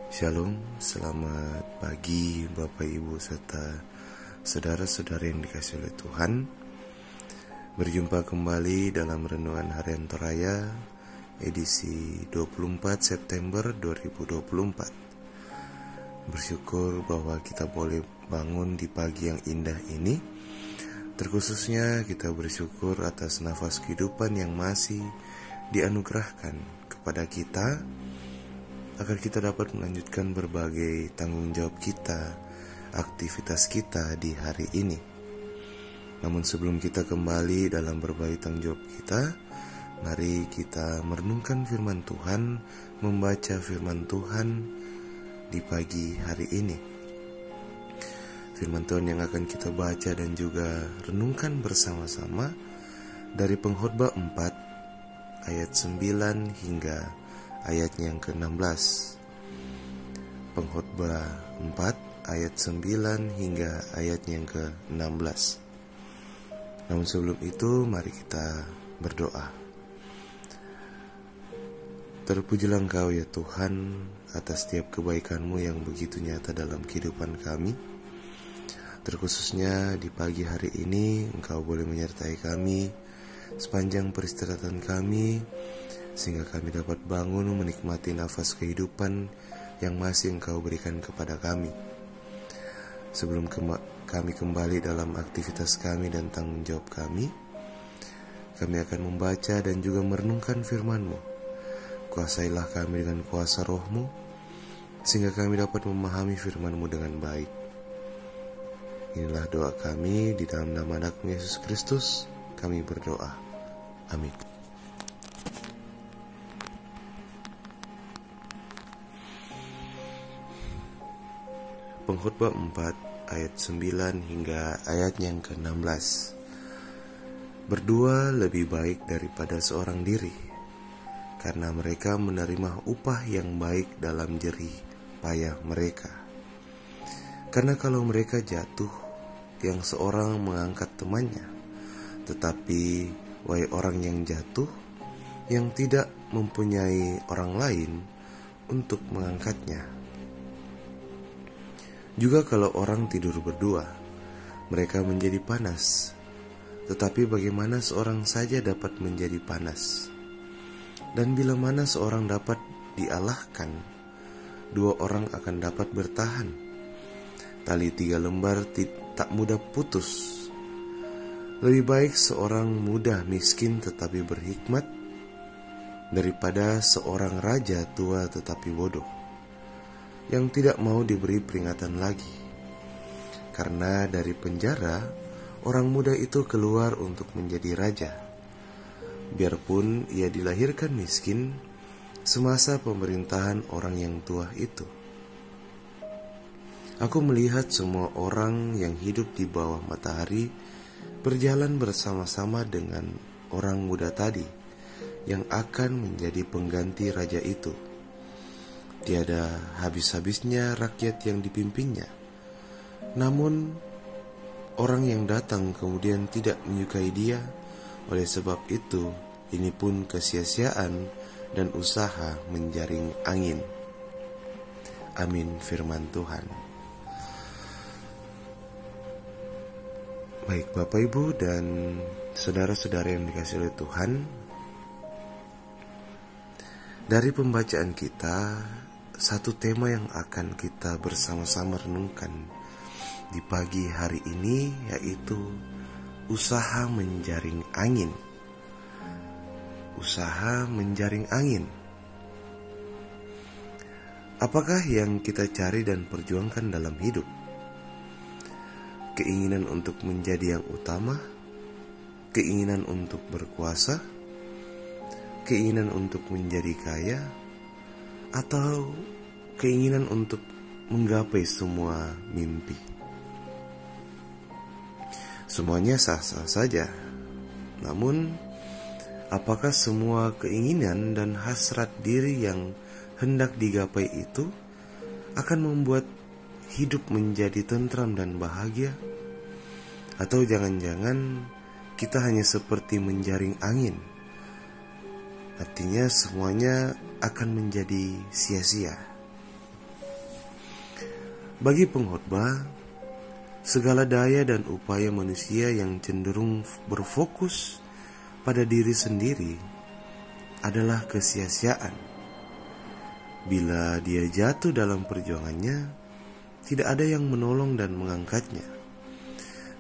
Shalom, selamat pagi Bapak Ibu serta saudara-saudara yang dikasihi oleh Tuhan. Berjumpa kembali dalam Renungan Harian Toraya edisi 24 September 2024. Bersyukur bahwa kita boleh bangun di pagi yang indah ini. Terkhususnya kita bersyukur atas nafas kehidupan yang masih dianugerahkan kepada kita, agar kita dapat melanjutkan berbagai tanggung jawab kita, aktivitas kita di hari ini. Namun sebelum kita kembali dalam berbagai tanggung jawab kita, mari kita merenungkan firman Tuhan, membaca firman Tuhan di pagi hari ini. Firman Tuhan yang akan kita baca dan juga renungkan bersama-sama dari Pengkhotbah 4 ayat 9 hingga ayatnya yang ke-16. Pengkhotbah 4 ayat 9 hingga ayatnya yang ke-16. Namun sebelum itu mari kita berdoa. Terpujilah Engkau ya Tuhan atas setiap kebaikan-Mu yang begitu nyata dalam kehidupan kami. Terkhususnya di pagi hari ini Engkau boleh menyertai kami sepanjang peristirahatan kami, sehingga kami dapat bangun menikmati nafas kehidupan yang masih Engkau berikan kepada kami. Sebelum kami kembali dalam aktivitas kami dan tanggung jawab kami akan membaca dan juga merenungkan firman-Mu. Kuasailah kami dengan kuasa Roh-Mu, sehingga kami dapat memahami firman-Mu dengan baik. Inilah doa kami di dalam nama Anak-Mu Yesus Kristus, kami berdoa. Amin. Pengkhotbah 4 ayat 9 hingga ayatnya yang ke-16. Berdua lebih baik daripada seorang diri, karena mereka menerima upah yang baik dalam jerih payah mereka. Karena kalau mereka jatuh, yang seorang mengangkat temannya, tetapi wahai orang yang jatuh, yang tidak mempunyai orang lain untuk mengangkatnya. Juga kalau orang tidur berdua, mereka menjadi panas. Tetapi bagaimana seorang saja dapat menjadi panas? Dan bila mana seorang dapat dialahkan, dua orang akan dapat bertahan. Tali 3 lembar tak mudah putus. Lebih baik seorang muda miskin tetapi berhikmat, daripada seorang raja tua tetapi bodoh, yang tidak mau diberi peringatan lagi. Karena dari penjara, orang muda itu keluar untuk menjadi raja, biarpun ia dilahirkan miskin semasa pemerintahan orang yang tua itu. Aku melihat semua orang yang hidup di bawah matahari berjalan bersama-sama dengan orang muda tadi yang akan menjadi pengganti raja itu. Tiada habis-habisnya rakyat yang dipimpinnya. Namun orang yang datang kemudian tidak menyukai dia. Oleh sebab itu, ini pun kesia-siaan dan usaha menjaring angin. Amin. Firman Tuhan. Baik Bapak Ibu dan saudara-saudara yang dikasihi oleh Tuhan, dari pembacaan kita, satu tema yang akan kita bersama-sama renungkan di pagi hari ini yaitu usaha menjaring angin. Usaha menjaring angin. Apakah yang kita cari dan perjuangkan dalam hidup? Keinginan untuk menjadi yang utama, keinginan untuk berkuasa, keinginan untuk menjadi kaya, atau keinginan untuk menggapai semua mimpi. Semuanya sah-sah saja. Namun, apakah semua keinginan dan hasrat diri yang hendak digapai itu akan membuat hidup menjadi tentram dan bahagia? Atau jangan-jangan kita hanya seperti menjaring angin, artinya semuanya akan menjadi sia-sia. Bagi pengkhotbah, segala daya dan upaya manusia yang cenderung berfokus pada diri sendiri adalah kesia-siaan. Bila dia jatuh dalam perjuangannya, tidak ada yang menolong dan mengangkatnya.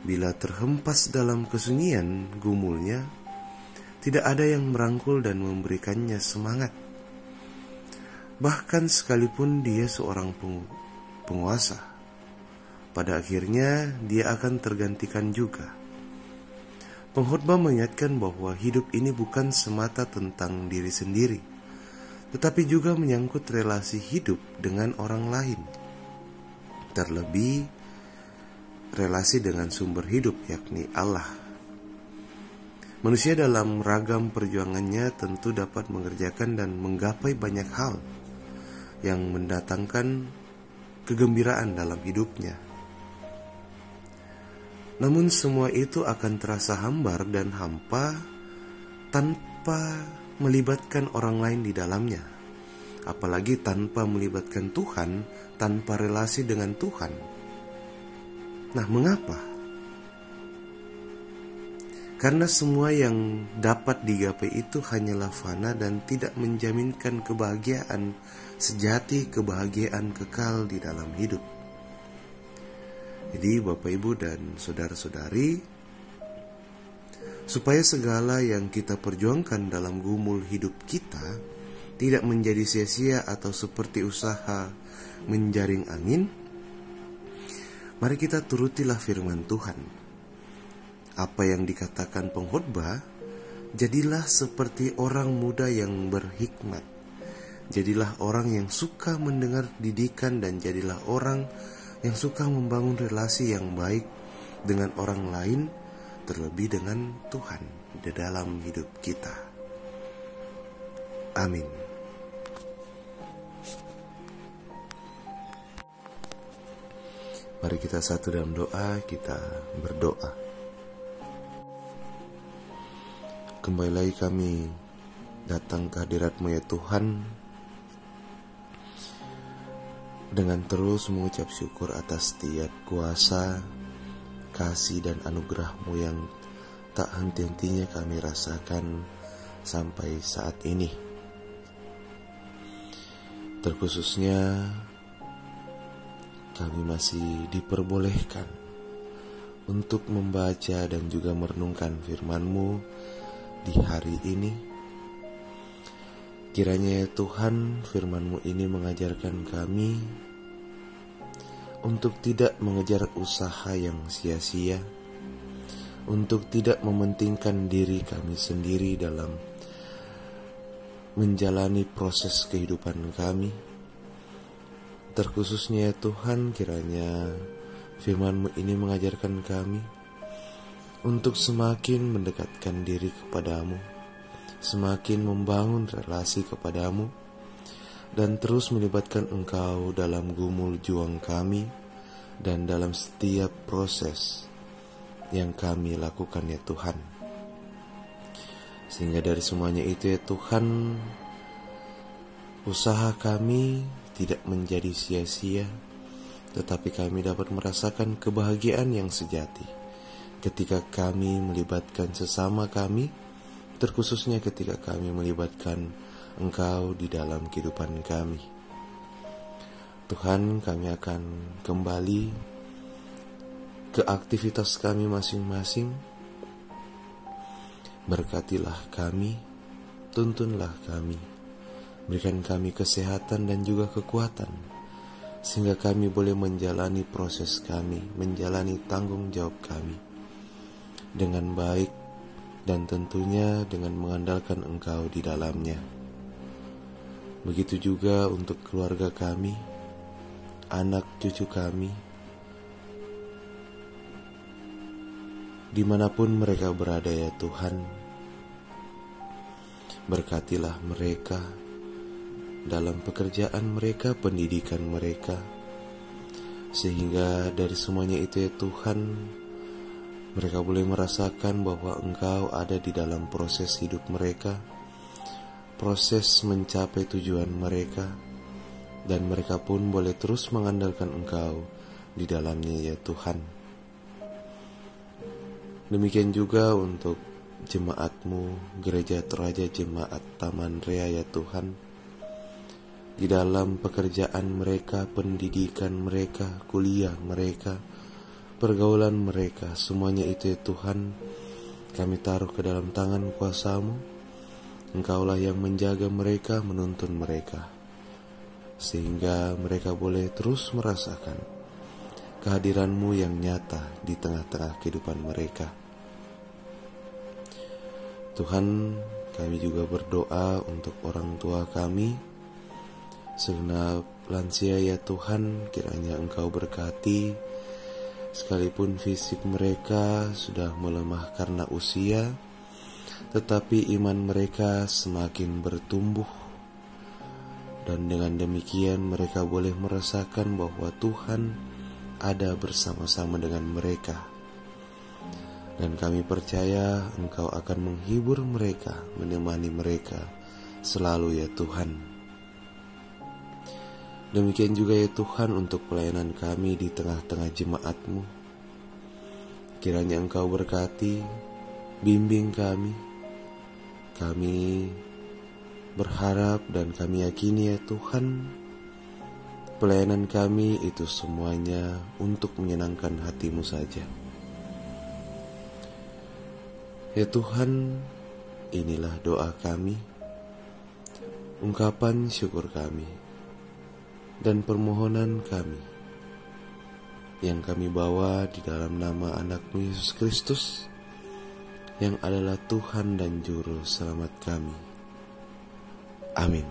Bila terhempas dalam kesunyian gumulnya, tidak ada yang merangkul dan memberikannya semangat. Bahkan sekalipun dia seorang penguasa, pada akhirnya dia akan tergantikan juga. Pengkhotbah mengingatkan bahwa hidup ini bukan semata tentang diri sendiri, tetapi juga menyangkut relasi hidup dengan orang lain. Terlebih, relasi dengan sumber hidup, yakni Allah. Manusia dalam ragam perjuangannya tentu dapat mengerjakan dan menggapai banyak hal yang mendatangkan kegembiraan dalam hidupnya. Namun semua itu akan terasa hambar dan hampa tanpa melibatkan orang lain di dalamnya, apalagi tanpa melibatkan Tuhan, tanpa relasi dengan Tuhan. Nah, mengapa? Karena semua yang dapat digapai itu hanyalah fana dan tidak menjaminkan kebahagiaan sejati, kebahagiaan kekal di dalam hidup. Jadi Bapak Ibu dan Saudara-saudari, supaya segala yang kita perjuangkan dalam gumul hidup kita tidak menjadi sia-sia atau seperti usaha menjaring angin, mari kita turutilah firman Tuhan. Apa yang dikatakan pengkhotbah, jadilah seperti orang muda yang berhikmat. Jadilah orang yang suka mendengar didikan dan jadilah orang yang suka membangun relasi yang baik dengan orang lain, terlebih dengan Tuhan di dalam hidup kita. Amin. Mari kita satu dalam doa, kita berdoa. Kembali lagi kami datang ke hadirat-Mu ya Tuhan, dengan terus mengucap syukur atas setiap kuasa, kasih dan anugerah-Mu yang tak henti-hentinya kami rasakan sampai saat ini. Terkhususnya kami masih diperbolehkan untuk membaca dan juga merenungkan firman-Mu di hari ini. Kiranya ya Tuhan, firman-Mu ini mengajarkan kami untuk tidak mengejar usaha yang sia-sia, untuk tidak mementingkan diri kami sendiri dalam menjalani proses kehidupan kami. Terkhususnya ya Tuhan, kiranya firman-Mu ini mengajarkan kami untuk semakin mendekatkan diri kepadamu, semakin membangun relasi kepadamu, dan terus melibatkan Engkau dalam gumul juang kami dan dalam setiap proses yang kami lakukan ya Tuhan. Sehingga dari semuanya itu ya Tuhan, usaha kami tidak menjadi sia-sia, tetapi kami dapat merasakan kebahagiaan yang sejati ketika kami melibatkan sesama kami, terkhususnya ketika kami melibatkan Engkau di dalam kehidupan kami. Tuhan, kami akan kembali ke aktivitas kami masing-masing. Berkatilah kami, tuntunlah kami, berikan kami kesehatan dan juga kekuatan, sehingga kami boleh menjalani proses kami, menjalani tanggung jawab kami dengan baik, dan tentunya dengan mengandalkan Engkau di dalamnya. Begitu juga untuk keluarga kami, anak cucu kami, dimanapun mereka berada ya Tuhan. Berkatilah mereka dalam pekerjaan mereka, pendidikan mereka, sehingga dari semuanya itu ya Tuhan, mereka boleh merasakan bahwa Engkau ada di dalam proses hidup mereka, proses mencapai tujuan mereka, dan mereka pun boleh terus mengandalkan Engkau di dalamnya ya Tuhan. Demikian juga untuk jemaat-Mu, Gereja Toraja Jemaat Taman Rea ya Tuhan. Di dalam pekerjaan mereka, pendidikan mereka, kuliah mereka, pergaulan mereka, semuanya itu ya Tuhan, kami taruh ke dalam tangan kuasa-Mu. Engkaulah yang menjaga mereka, menuntun mereka, sehingga mereka boleh terus merasakan kehadiran-Mu yang nyata di tengah-tengah kehidupan mereka. Tuhan, kami juga berdoa untuk orang tua kami, segenap lansia ya Tuhan, kiranya Engkau berkati, sekalipun fisik mereka sudah melemah karena usia, tetapi iman mereka semakin bertumbuh. Dan dengan demikian mereka boleh merasakan bahwa Tuhan ada bersama-sama dengan mereka. Dan kami percaya Engkau akan menghibur mereka, menemani mereka selalu ya Tuhan. Demikian juga ya Tuhan untuk pelayanan kami di tengah-tengah jemaat-Mu. Kiranya Engkau berkati, bimbing kami. Kami berharap dan kami yakini ya Tuhan, pelayanan kami itu semuanya untuk menyenangkan hati-Mu saja. Ya Tuhan, inilah doa kami, ungkapan syukur kami, dan permohonan kami yang kami bawa di dalam nama anak-Mu Yesus Kristus, yang adalah Tuhan dan Juru Selamat kami. Amin.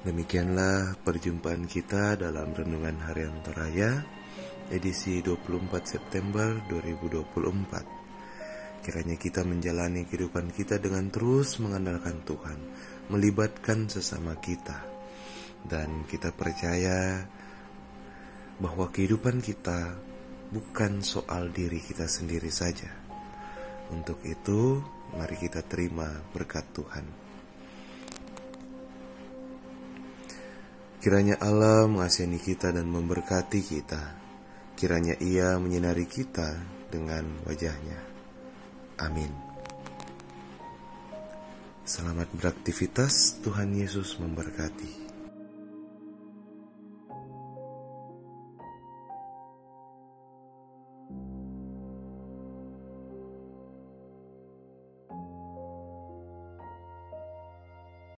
Demikianlah perjumpaan kita dalam Renungan Harian Toraya, edisi 24 September 2024. Kiranya kita menjalani kehidupan kita dengan terus mengandalkan Tuhan, melibatkan sesama kita, dan kita percaya bahwa kehidupan kita bukan soal diri kita sendiri saja. Untuk itu, mari kita terima berkat Tuhan. Kiranya Allah mengasihani kita dan memberkati kita. Kiranya Ia menyinari kita dengan wajah-Nya. Amin. Selamat beraktivitas, Tuhan Yesus memberkati.